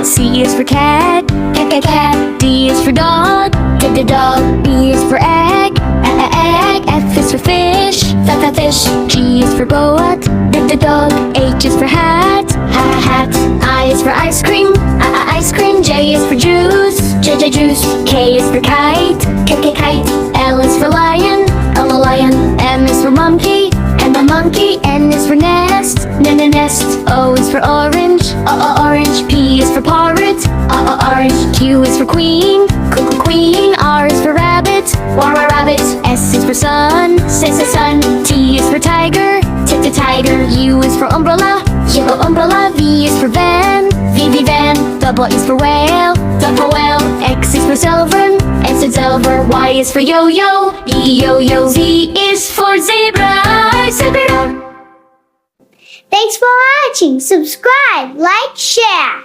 C is for cat, cat. D is for dog, dog. E is for egg, egg. F is for fish, fish. G is for goat, dog. H is for hat, hat. I is for ice cream, ice cream. J is for juice, juice. K is for kite, kite. L is for lion, lion. M is for monkey, monkey. N is for nest, nest. O is for orange, orange. P is for parrot, orange. Q is for queen, queen. R is for rabbit, rabbit. S is for sun, sun. T is for tiger, tiger. U is for umbrella, umbrella. V is for van, van. W is for whale, whale. X is for silver, silver. Y is for yo-yo, yo-yo. Z is for zebra, zebra. Thanks for watching. Subscribe, like, share.